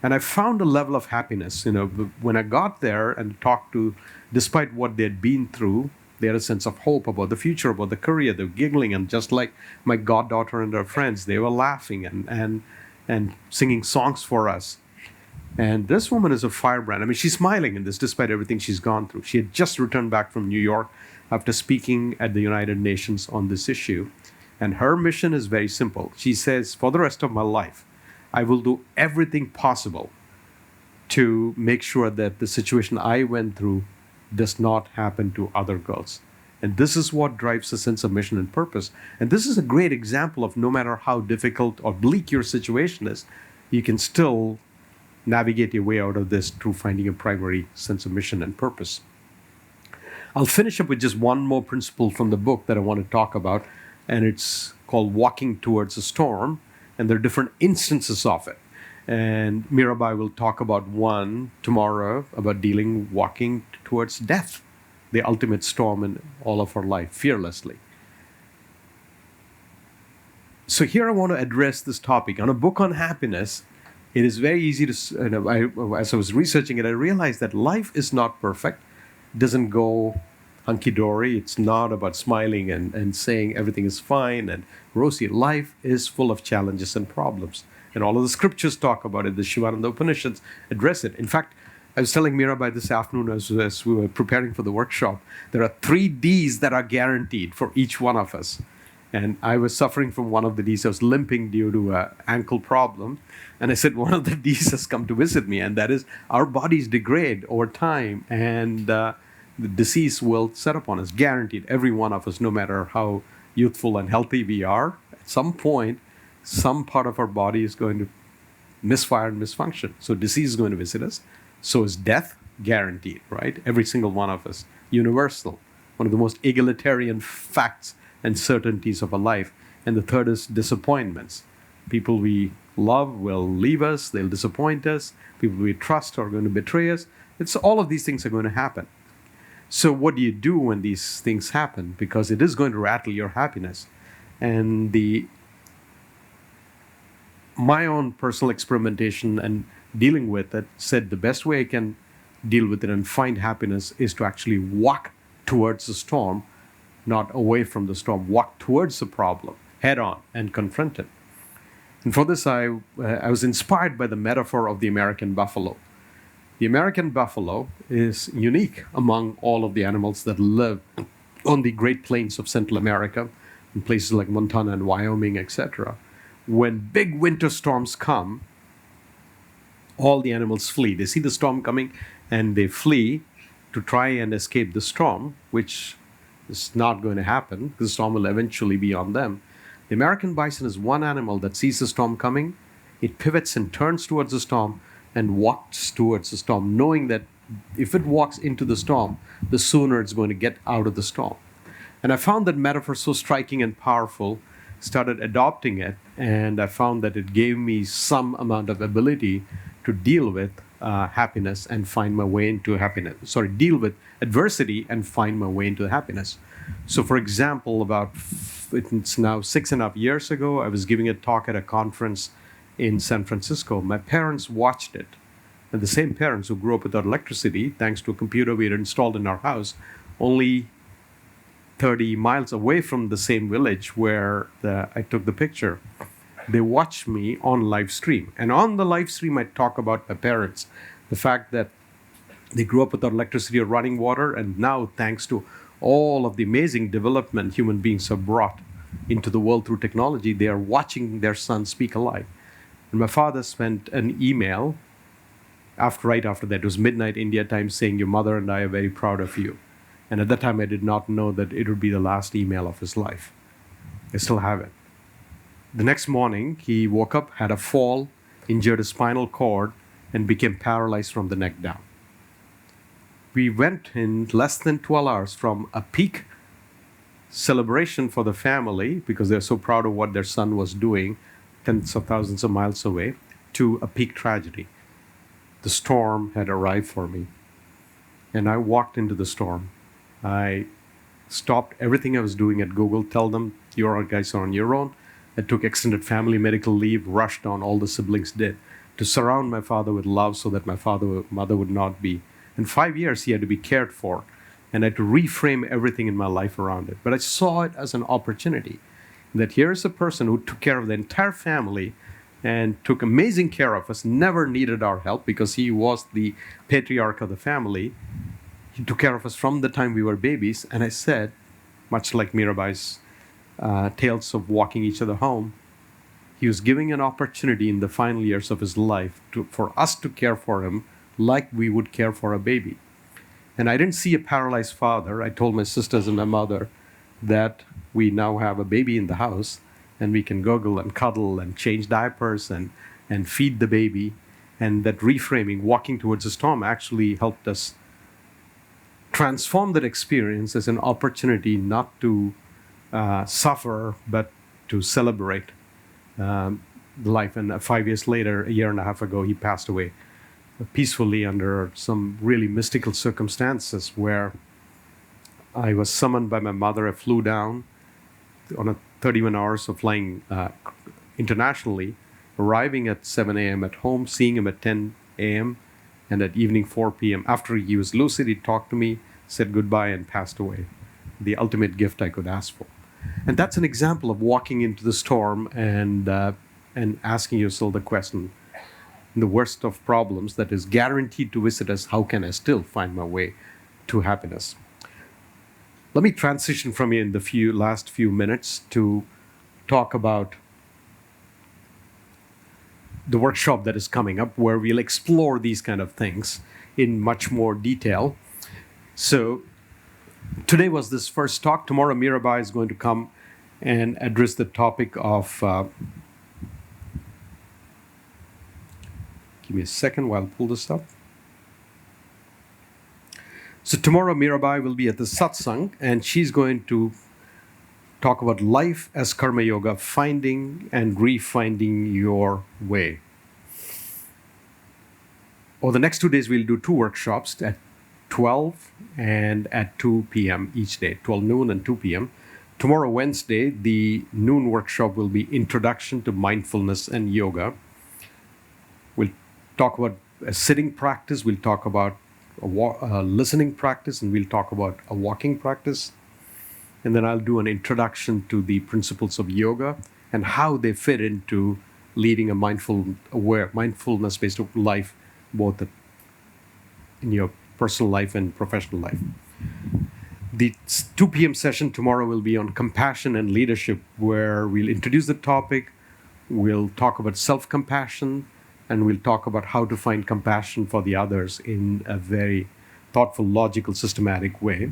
And I found a level of happiness. When I got there and talked to, despite what they'd been through, they had a sense of hope about the future, about the career. They were giggling, and just like my goddaughter and her friends, they were laughing and singing songs for us. And this woman is a firebrand. I mean, she's smiling in this despite everything she's gone through. She had just returned back from New York after speaking at the United Nations on this issue. And her mission is very simple. She says, for the rest of my life, I will do everything possible to make sure that the situation I went through does not happen to other girls. And this is what drives a sense of mission and purpose. And this is a great example of no matter how difficult or bleak your situation is, you can still navigate your way out of this through finding a primary sense of mission and purpose. I'll finish up with just one more principle from the book that I want to talk about, and it's called Walking Towards a Storm, and there are different instances of it. And Mirabai will talk about one tomorrow about walking towards death, the ultimate storm in all of our life, fearlessly. So here I want to address this topic. On a book on happiness, it is very easy to, as I was researching it, I realized that life is not perfect. It doesn't go hunky-dory. It's not about smiling and saying everything is fine and rosy. Life is full of challenges and problems. And all of the scriptures talk about it. The Sivananda Upanishads address it. In fact, I was telling Mirabai this afternoon as we were preparing for the workshop, there are 3 Ds that are guaranteed for each one of us. And I was suffering from one of the Ds. I was limping due to an ankle problem. And I said, one of the Ds has come to visit me, and that is our bodies degrade over time, and the disease will set upon us, guaranteed. Every one of us, no matter how youthful and healthy we are, at some point, some part of our body is going to misfire and misfunction. So disease is going to visit us. So is death, guaranteed, right? Every single one of us, universal. One of the most egalitarian facts and certainties of a life. And the third is disappointments. People we love will leave us, they'll disappoint us. People we trust are going to betray us. All of these things are going to happen. So what do you do when these things happen? Because it is going to rattle your happiness. And my own personal experimentation and dealing with it said the best way I can deal with it and find happiness is to actually walk towards the storm, not away from the storm. Walk towards the problem head on and confront it. And for this, I was inspired by the metaphor of the American buffalo. The American buffalo is unique among all of the animals that live on the Great Plains of Central America, in places like Montana and Wyoming, etc. When big winter storms come, all the animals flee. They see the storm coming and they flee to try and escape the storm, which is not going to happen. The storm will eventually be on them. The American bison is one animal that sees the storm coming, it pivots and turns towards the storm and walks towards the storm, knowing that if it walks into the storm, the sooner it's going to get out of the storm. And I found that metaphor so striking and powerful, started adopting it, and I found that it gave me some amount of ability to deal with happiness and find my way into happiness. Sorry, deal with adversity and find my way into happiness. So, for example, it's now 6.5 years ago, I was giving a talk at a conference in San Francisco. My parents watched it. And the same parents who grew up without electricity, thanks to a computer we had installed in our house, only 30 miles away from the same village where I took the picture, they watched me on live stream. And on the live stream, I talk about my parents, the fact that they grew up without electricity or running water, and now, thanks to all of the amazing development human beings have brought into the world through technology, they are watching their son speak alive. And my father sent an email right after that. It was midnight India time, saying, "Your mother and I are very proud of you." And at that time, I did not know that it would be the last email of his life. I still have it. The next morning, he woke up, had a fall, injured his spinal cord, and became paralyzed from the neck down. We went in less than 12 hours from a peak celebration for the family, because they're so proud of what their son was doing, tens of thousands of miles away, to a peak tragedy. The storm had arrived for me, and I walked into the storm. I stopped everything I was doing at Google, tell them, "You guys are on your own." I took extended family medical leave, rushed on, all the siblings did, to surround my father with love so that my mother would not be. In 5 years, he had to be cared for, and I had to reframe everything in my life around it. But I saw it as an opportunity, that here is a person who took care of the entire family and took amazing care of us, never needed our help because he was the patriarch of the family. He took care of us from the time we were babies. And I said, much like Mirabai's tales of walking each other home, he was giving an opportunity in the final years of his life for us to care for him like we would care for a baby. And I didn't see a paralyzed father. I told my sisters and my mother that we now have a baby in the house, and we can goggle and cuddle and change diapers and feed the baby. And that reframing, walking towards the storm, actually helped us transform that experience as an opportunity not to suffer, but to celebrate life. And 5 years later, a year and a half ago, he passed away peacefully under some really mystical circumstances, where I was summoned by my mother. I flew down on a 31 hours of flying internationally, arriving at 7 a.m. at home, seeing him at 10 a.m. and at evening 4 p.m. After he was lucid, he talked to me, said goodbye, and passed away. The ultimate gift I could ask for. And that's an example of walking into the storm and asking yourself the question, in the worst of problems that is guaranteed to visit us, how can I still find my way to happiness? Let me transition from here in the last few minutes to talk about the workshop that is coming up, where we'll explore these kind of things in much more detail. So today was this first talk. Tomorrow, Mirabai is going to come and address the topic of... give me a second while I pull this up. So tomorrow, Mirabai will be at the satsang, and she's going to talk about life as karma yoga, finding and refinding your way. Over the next 2 days, we'll do 2 workshops at 12 and at 2 p.m. each day, 12 noon and 2 p.m. Tomorrow, Wednesday, the noon workshop will be Introduction to Mindfulness and Yoga. We'll talk about a sitting practice, we'll talk about a listening practice, and we'll talk about a walking practice. And then I'll do an introduction to the principles of yoga and how they fit into leading a mindfulness-based life, both in your personal life and professional life. The 2 p.m. session tomorrow will be on compassion and leadership, where we'll introduce the topic, we'll talk about self-compassion, and we'll talk about how to find compassion for the others in a very thoughtful, logical, systematic way.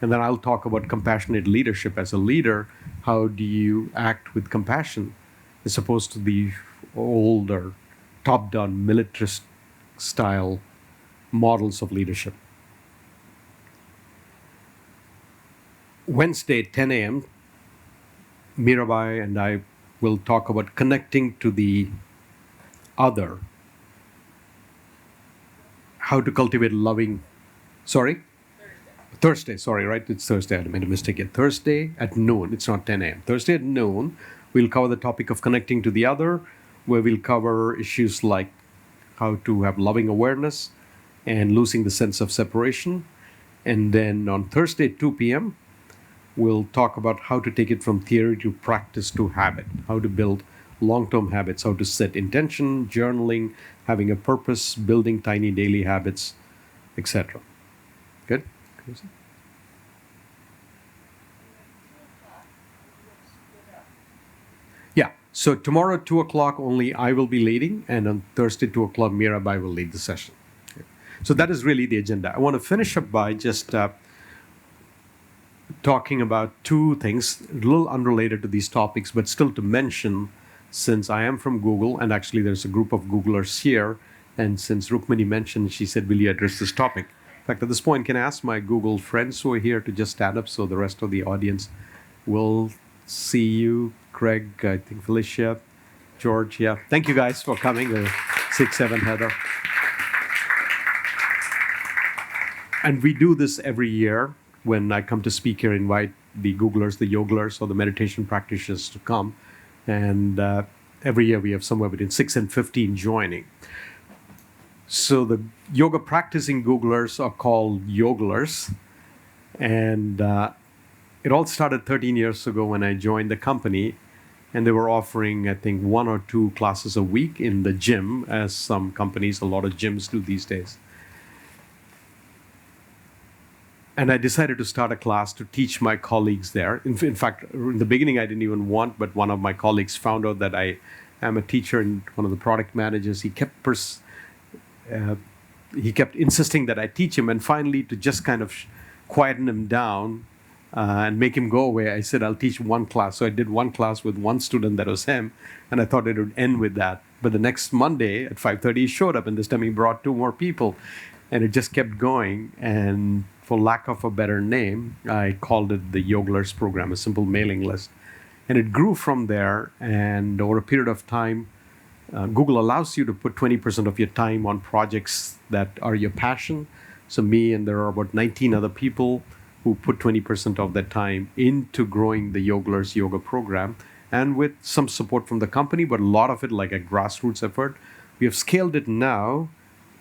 And then I'll talk about compassionate leadership as a leader, how do you act with compassion as opposed to the older, top-down, militarist style models of leadership. Wednesday, 10 a.m., Mirabai and I will talk about connecting to the other, how to cultivate loving. Sorry? Thursday, sorry, right? It's Thursday. I made a mistake here. Thursday at noon. It's not 10 a.m. Thursday at noon, we'll cover the topic of connecting to the other, where we'll cover issues like how to have loving awareness and losing the sense of separation. And then on Thursday at 2 p.m., we'll talk about how to take it from theory to practice to habit, how to build long-term habits, how to set intention, journaling, having a purpose, building tiny daily habits, etc. Good? Yeah, so tomorrow, 2 o'clock only, I will be leading, and on Thursday, 2 o'clock, Mirabai will lead the session. Okay. So that is really the agenda. I want to finish up by just talking about two things, a little unrelated to these topics, but still to mention, since I am from Google, and actually there's a group of Googlers here, and since Rukmini mentioned, she said, will you address this topic? In fact, at this point, can I ask my Google friends who are here to just stand up so the rest of the audience will see you? Craig, I think Felicia, George, yeah. Thank you guys for coming. 6, 7, Heather. And we do this every year. When I come to speak here, invite the Googlers, the yoglers, or the meditation practitioners to come. And every year we have somewhere between 6 and 15 joining. So the yoga practicing Googlers are called yoglers. And it all started 13 years ago when I joined the company. And they were offering, I think, 1 or 2 classes a week in the gym, as some companies, a lot of gyms do these days. And I decided to start a class to teach my colleagues there. In fact, in the beginning, I didn't even want, but one of my colleagues found out that I am a teacher and one of the product managers. He kept insisting that I teach him. And finally, to just kind of quieten him down and make him go away, I said, I'll teach one class. So I did one class with one student, that was him. And I thought it would end with that. But the next Monday at 5:30, he showed up. And this time he brought 2 more people. And it just kept going. And for lack of a better name, I called it the Yoglers Program, a simple mailing list. And it grew from there. And over a period of time, Google allows you to put 20% of your time on projects that are your passion. So me and there are about 19 other people who put 20% of their time into growing the Yoglers Yoga Program. And with some support from the company, but a lot of it like a grassroots effort, we have scaled it now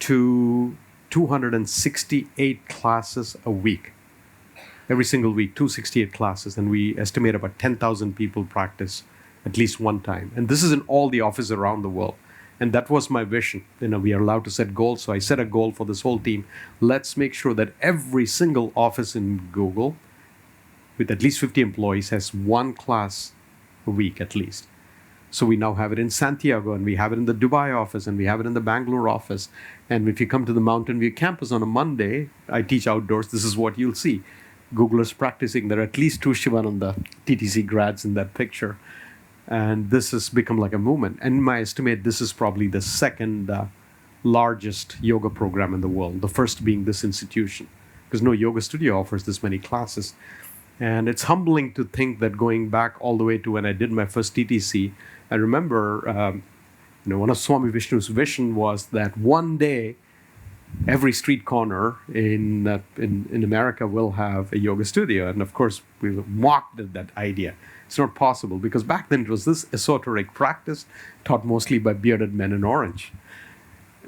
to 268 classes a week. Every single week, 268 classes. And we estimate about 10,000 people practice at least one time. And this is in all the offices around the world. And that was my vision. We are allowed to set goals. So I set a goal for this whole team. Let's make sure that every single office in Google, with at least 50 employees, has one class a week at least. So we now have it in Santiago, and we have it in the Dubai office, and we have it in the Bangalore office. And if you come to the Mountain View campus on a Monday, I teach outdoors, this is what you'll see. Googlers practicing. There are at least 2 Sivananda TTC grads in that picture. And this has become like a movement. And in my estimate, this is probably the second largest yoga program in the world, the first being this institution, because no yoga studio offers this many classes. And it's humbling to think that going back all the way to when I did my first TTC, I remember one of Swami Vishnu's vision was that one day every street corner in America will have a yoga studio. And of course, we mocked at that idea. It's not possible, because back then it was this esoteric practice taught mostly by bearded men in orange.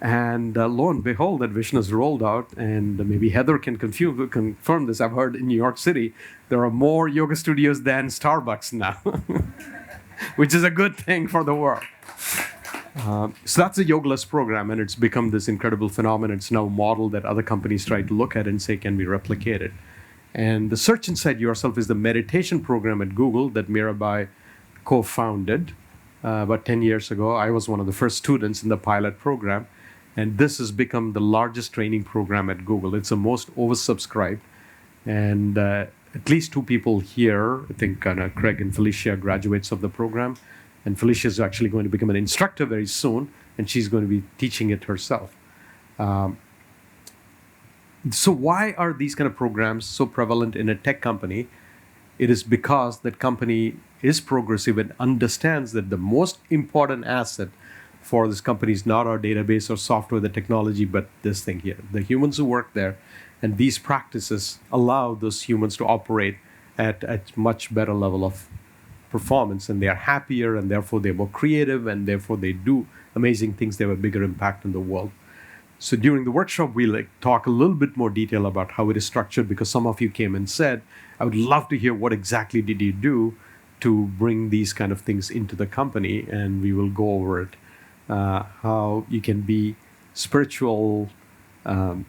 And lo and behold, that vision has rolled out, and maybe Heather can confirm this. I've heard in New York City, there are more yoga studios than Starbucks now, which is a good thing for the world. So that's the Yogaless program, and it's become this incredible phenomenon. It's now a model that other companies try to look at and say, can we replicate it? And the Search Inside Yourself is the meditation program at Google that Mirabai co-founded about 10 years ago. I was one of the first students in the pilot program. And this has become the largest training program at Google. It's the most oversubscribed. And at least 2 people here. I think Craig and Felicia, graduates of the program. And Felicia is actually going to become an instructor very soon, and she's going to be teaching it herself. So why are these kind of programs so prevalent in a tech company? It is because that company is progressive and understands that the most important asset for this company is not our database or software, the technology, but this thing here, the humans who work there. And these practices allow those humans to operate at a much better level of performance, and they are happier, and therefore they're more creative, and therefore they do amazing things. They have a bigger impact in the world. So during the workshop, we'll talk a little bit more detail about how it is structured, because some of you came and said, I would love to hear what exactly did you do to bring these kind of things into the company, and we will go over it. How you can be spiritual, I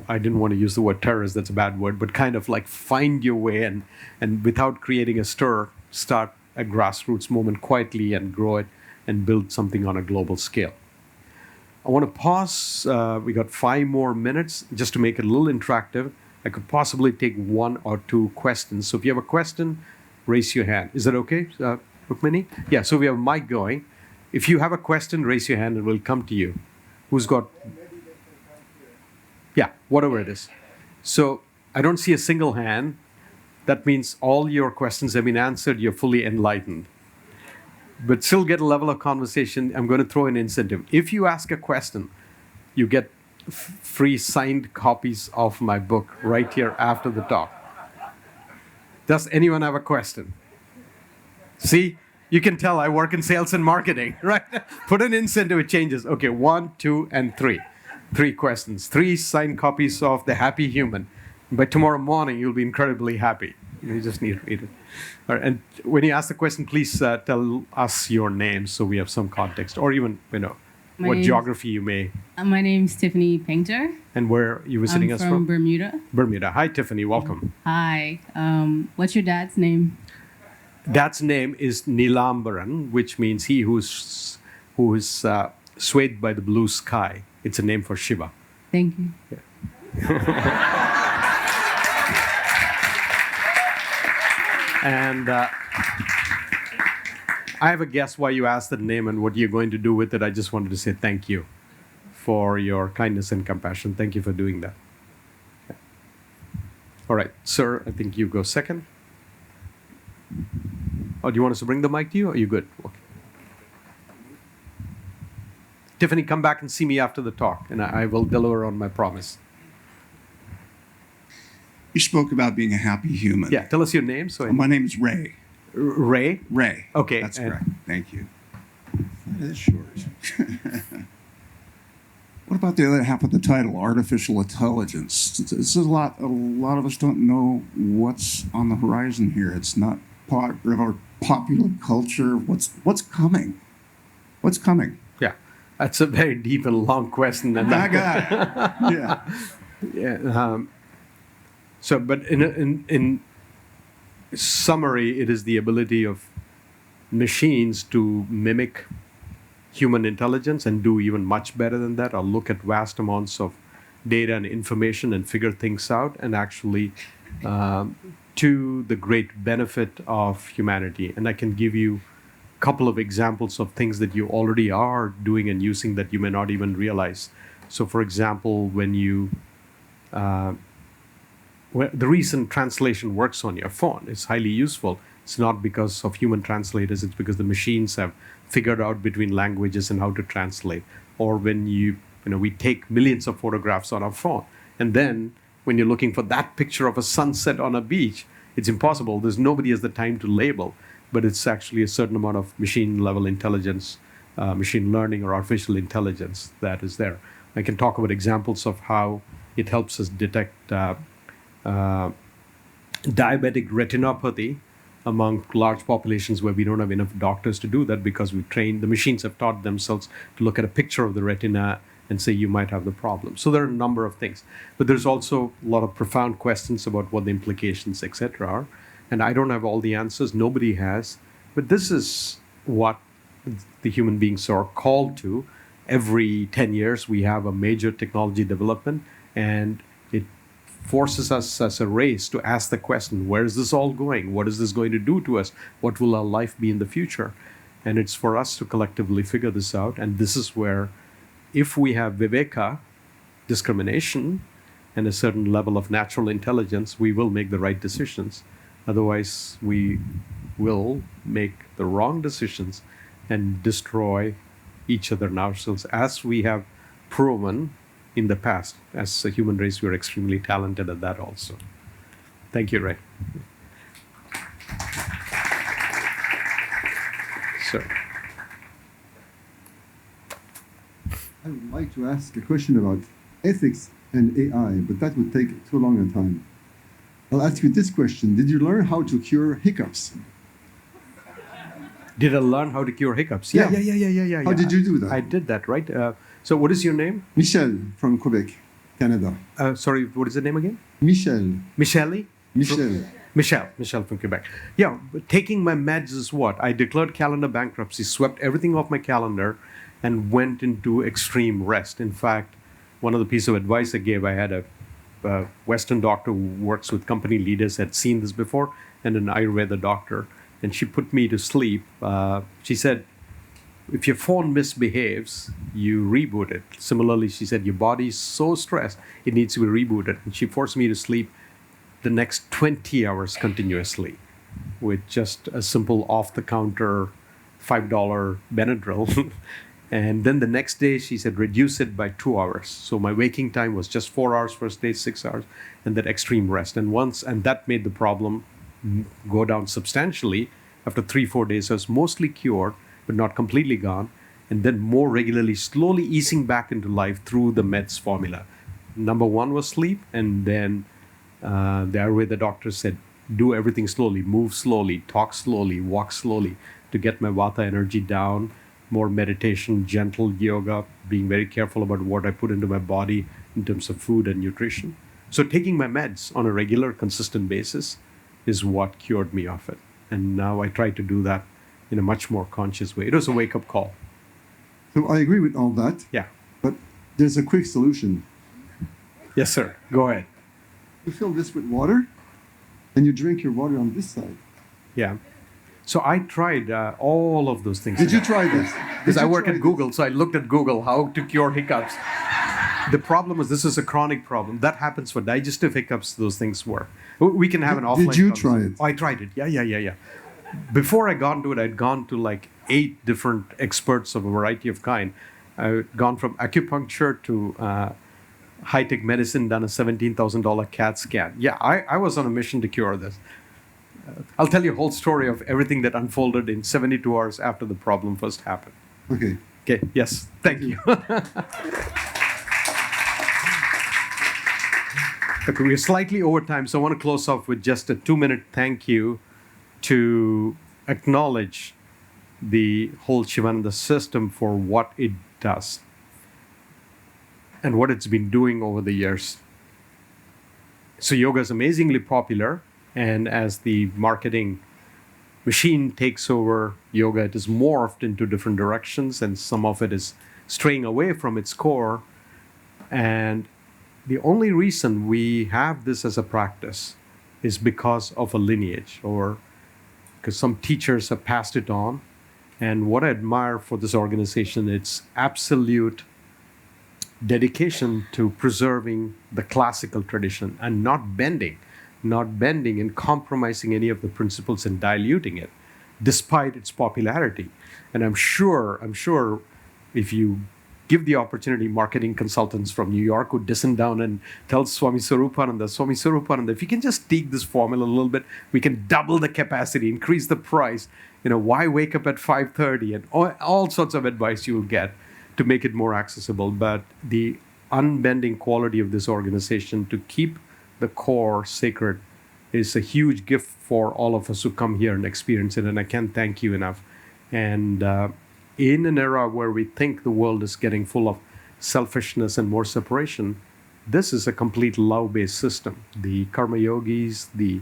didn't want to use the word terrorist, that's a bad word, but kind of like find your way and without creating a stir, start a grassroots movement quietly and grow it and build something on a global scale. I want to pause. We got 5 more minutes just to make it a little interactive. I could possibly take 1 or 2 questions. So if you have a question, raise your hand. Is that okay, Rukmini? Yeah, so we have a mic going. If you have a question, raise your hand and we'll come to you. Who's got? Yeah, whatever it is. So I don't see a single hand. That means all your questions have been answered. You're fully enlightened. But still get a level of conversation. I'm going to throw an incentive. If you ask a question, you get free signed copies of my book right here after the talk. Does anyone have a question? See, you can tell I work in sales and marketing, right? Put an incentive, it changes. Okay, 1, 2, and 3. 3 questions. 3 signed copies of The Happy Human. By tomorrow morning, you'll be incredibly happy. You just need to read it. All right, and when you ask the question, please tell us your name so we have some context, or even, what geography you may. My name's Tiffany Painter. And where are you visiting us from? From Bermuda. Bermuda. Hi, Tiffany. Welcome. Hi. What's your dad's name? Dad's name is Nilambaran, which means he who is swayed by the blue sky. It's a name for Shiva. Thank you. Yeah. And I have a guess why you asked that name and what you're going to do with it. I just wanted to say thank you for your kindness and compassion. Thank you for doing that. Yeah. All right, sir, I think you go second. Oh, do you want us to bring the mic to you? Or are you good? Okay. Tiffany, come back and see me after the talk, and I will deliver on my promise. You spoke about being a happy human. Yeah, tell us your name. My name is Ray. Ray? Ray. Okay. That's correct. Thank you. That is short. What about the other half of the title, artificial intelligence? This is a lot of us don't know what's on the horizon here. It's not part of our popular culture. What's coming? What's coming? Yeah, that's a very deep and long question. And I got it. Yeah. Yeah. So, but in summary, it is the ability of machines to mimic human intelligence and do even much better than that, or look at vast amounts of data and information and figure things out, and actually to the great benefit of humanity. And I can give you a couple of examples of things that you already are doing and using that you may not even realize. So, for example, when you the recent translation works on your phone. It's highly useful. It's not because of human translators, it's because the machines have figured out between languages and how to translate. Or when we take millions of photographs on our phone, and then when you're looking for that picture of a sunset on a beach, it's impossible. There's nobody has the time to label, but it's actually a certain amount of machine level intelligence, machine learning or artificial intelligence that is there. I can talk about examples of how it helps us detect diabetic retinopathy among large populations where we don't have enough doctors to do that, because the machines have taught themselves to look at a picture of the retina and say you might have the problem. So there are a number of things. But there's also a lot of profound questions about what the implications, etc. are. And I don't have all the answers. Nobody has. But this is what the human beings are called to. Every 10 years, we have a major technology development, and it forces us as a race to ask the question, where is this all going? What is this going to do to us? What will our life be in the future? And it's for us to collectively figure this out. And this is where, if we have viveka, discrimination, and a certain level of natural intelligence, we will make the right decisions. Otherwise, we will make the wrong decisions and destroy each other and ourselves, as we have proven in the past. As a human race, we are extremely talented at that also. Thank you, Ray. So, I would like to ask a question about ethics and AI, but that would take too long a time. I'll ask you this question. Did you learn how to cure hiccups? did I learn how to cure hiccups? Yeah. Yeah. How did you do that? I did that, right? So what is your name? Michel from Quebec, Canada. Sorry, what is the name again? Michel. Michelle? Michel. Michelle from Quebec. Yeah, but taking my meds is what? I declared calendar bankruptcy, swept everything off my calendar, and went into extreme rest. In fact, one of the pieces of advice I gave, I had a Western doctor who works with company leaders, had seen this before, and an Ayurveda doctor. And she put me to sleep. She said, if your phone misbehaves, you reboot it. Similarly, she said, your body is so stressed, it needs to be rebooted. And she forced me to sleep the next 20 hours continuously with just a simple off-the-counter $5 Benadryl. And then the next day, she said, reduce it by 2 hours. So my waking time was just 4 hours first day, 6 hours, and that extreme rest. And that made the problem go down substantially. After 3-4 days, I was mostly cured, but not completely gone. And then more regularly, slowly easing back into life through the meds formula. Number one was sleep, and then the Ayurveda doctor said, do everything slowly, move slowly, talk slowly, walk slowly to get my vata energy down, more meditation, gentle yoga, being very careful about what I put into my body in terms of food and nutrition. So taking my meds on a regular, consistent basis is what cured me of it. And now I try to do that in a much more conscious way. It was a wake-up call. So I agree with all that, Yeah. but there's a quick solution. Yes, sir. Go ahead. You fill this with water, and you drink your water on this side. Yeah. So I tried all of those things. Did you try this? Because I work at Google, so I looked at Google, how to cure hiccups. The problem is this is a chronic problem. That happens for digestive hiccups, those things work. We can have an offline Did you conversation. try it? Oh, I tried it. Yeah. Before I got into it, I'd gone to like 8 different experts of a variety of kind. I'd gone from acupuncture to high-tech medicine, done a $17,000 CAT scan. Yeah, I was on a mission to cure this. I'll tell you a whole story of everything that unfolded in 72 hours after the problem first happened. Okay. Okay, yes, thank you. Okay, we're slightly over time, so I want to close off with just a 2-minute thank you to acknowledge the whole Sivananda system for what it does and what it's been doing over the years. So yoga is amazingly popular, and as the marketing machine takes over yoga, it is morphed into different directions, and some of it is straying away from its core. And the only reason we have this as a practice is because of a lineage, or because some teachers have passed it on. And what I admire for this organization, it's absolute dedication to preserving the classical tradition and not bending and compromising any of the principles and diluting it, despite its popularity. And I'm sure if you give the opportunity, marketing consultants from New York would descend down and tell Swami Swarupananda, if you can just tweak this formula a little bit, we can double the capacity, increase the price. Why wake up at 5:30? And all sorts of advice you will get to make it more accessible. But the unbending quality of this organization to keep the core sacred is a huge gift for all of us who come here and experience it. And I can't thank you enough. And in an era where we think the world is getting full of selfishness and more separation, this is a complete love-based system. The karma yogis, the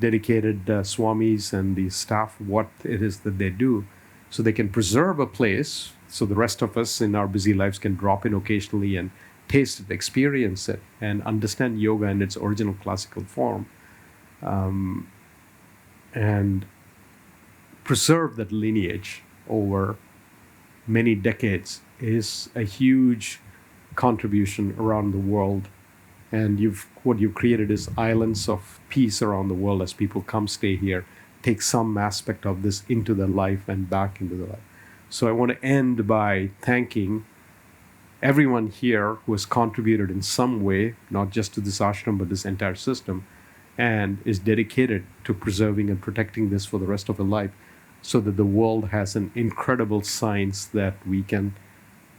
dedicated swamis, and the staff, what it is that they do, so they can preserve a place so the rest of us in our busy lives can drop in occasionally and taste it, experience it, and understand yoga in its original classical form, and preserve that lineage over many decades is a huge contribution around the world. And what you've created is islands of peace around the world as people come stay here, take some aspect of this into their life and back into their life. So I want to end by thanking everyone here who has contributed in some way, not just to this ashram, but this entire system, and is dedicated to preserving and protecting this for the rest of their life, so that the world has an incredible science that we can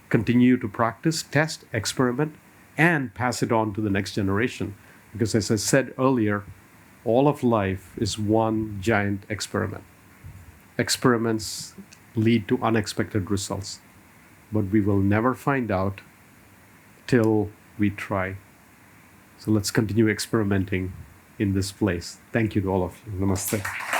continue to practice, test, experiment, and pass it on to the next generation. Because as I said earlier, all of life is one giant experiment. Experiments lead to unexpected results, but we will never find out till we try. So let's continue experimenting in this place. Thank you to all of you. Namaste.